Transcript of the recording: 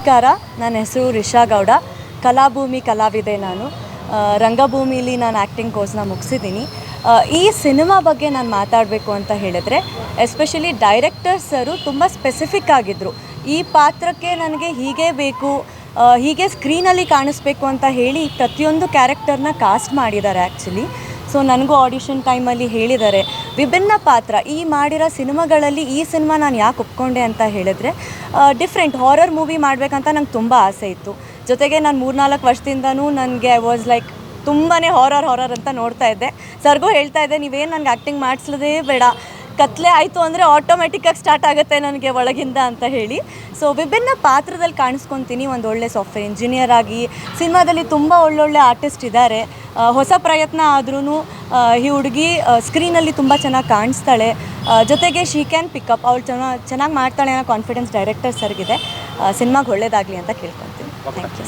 ನಮಸ್ಕಾರ, ನನ್ನ ಹೆಸರು ರಿಷಾ ಗೌಡ. ಕಲಾಭೂಮಿ ಕಲಾವಿದೆ ನಾನು. ರಂಗಭೂಮಿಲಿ ನಾನು ಆ್ಯಕ್ಟಿಂಗ್ ಕೋರ್ಸ್ನ ಮುಗಿಸಿದ್ದೀನಿ. ಈ ಸಿನಿಮಾ ಬಗ್ಗೆ ನಾನು ಮಾತಾಡಬೇಕು ಅಂತ ಹೇಳಿದ್ರೆ, ಎಸ್ಪೆಷಲಿ ಡೈರೆಕ್ಟರ್ ಸರು ತುಂಬ ಸ್ಪೆಸಿಫಿಕ್ ಆಗಿದ್ದರು. ಈ ಪಾತ್ರಕ್ಕೆ ನನಗೆ ಹೀಗೆ ಬೇಕು, ಹೀಗೆ ಸ್ಕ್ರೀನಲ್ಲಿ ಕಾಣಿಸ್ಬೇಕು ಅಂತ ಹೇಳಿ ಪ್ರತಿಯೊಂದು ಕ್ಯಾರೆಕ್ಟರ್ನ ಕಾಸ್ಟ್ ಮಾಡಿದ್ದಾರೆ ಆ್ಯಕ್ಚುಲಿ. ಸೊ ನನಗೂ ಆಡಿಷನ್ ಟೈಮಲ್ಲಿ ಹೇಳಿದ್ದಾರೆ, ವಿಭಿನ್ನ ಪಾತ್ರ ಈ ಮಾಡಿರೋ ಸಿನಿಮಾಗಳಲ್ಲಿ ಈ ಸಿನಿಮಾ ನಾನು ಯಾಕೆ ಒಪ್ಕೊಂಡೆ ಅಂತ ಹೇಳಿದ್ರೆ, ಡಿಫ್ರೆಂಟ್ ಹಾರರ್ ಮೂವಿ ಮಾಡಬೇಕಂತ ನಂಗೆ ತುಂಬ ಆಸೆ ಇತ್ತು. ಜೊತೆಗೆ ನಾನು 3-4 ವರ್ಷದಿಂದನೂ ನನಗೆ ಐ ವಾಸ್ ಲೈಕ್ ತುಂಬಾ ಹಾರರ್ ಅಂತ ನೋಡ್ತಾ ಇದ್ದೆ. ಸರ್ಗೂ ಹೇಳ್ತಾ ಇದ್ದೆ, ನೀವೇನು ನನಗೆ ಆ್ಯಕ್ಟಿಂಗ್ ಮಾಡಿಸ್ಲದೇ ಬೇಡ, ಕತ್ಲೆ ಆಯಿತು ಅಂದರೆ ಆಟೋಮೆಟಿಕ್ಕಾಗಿ ಸ್ಟಾರ್ಟ್ ಆಗುತ್ತೆ ನನಗೆ ಒಳಗಿಂದ ಅಂತ ಹೇಳಿ. ಸೊ ವಿಭಿನ್ನ ಪಾತ್ರದಲ್ಲಿ ಕಾಣಿಸ್ಕೊತೀನಿ. ಒಂದು ಒಳ್ಳೆ ಸಾಫ್ಟ್ವೇರ್ ಇಂಜಿನಿಯರ್ ಆಗಿ ಸಿನಿಮಾದಲ್ಲಿ ತುಂಬ ಒಳ್ಳೊಳ್ಳೆ ಆರ್ಟಿಸ್ಟ್ ಇದ್ದಾರೆ. ಹೊಸ ಪ್ರಯತ್ನ ಆದ್ರೂ ಈ ಹುಡುಗಿ ಸ್ಕ್ರೀನಲ್ಲಿ ತುಂಬ ಚೆನ್ನಾಗಿ ಕಾಣಿಸ್ತಾಳೆ. ಜೊತೆಗೆ ಶಿ ಕ್ಯಾನ್ ಪಿಕಪ್, ಅವಳು ಚೆನ್ನಾಗಿ ಮಾಡ್ತಾಳೆ ಅನ್ನೋ ಕಾನ್ಫಿಡೆನ್ಸ್ ಡೈರೆಕ್ಟರ್ ಸರ್ಗಿದೆ. ಸಿನಿಮಾಗೆ ಒಳ್ಳೇದಾಗಲಿ ಅಂತ ಕೇಳ್ಕೊತೀನಿ. Thank you.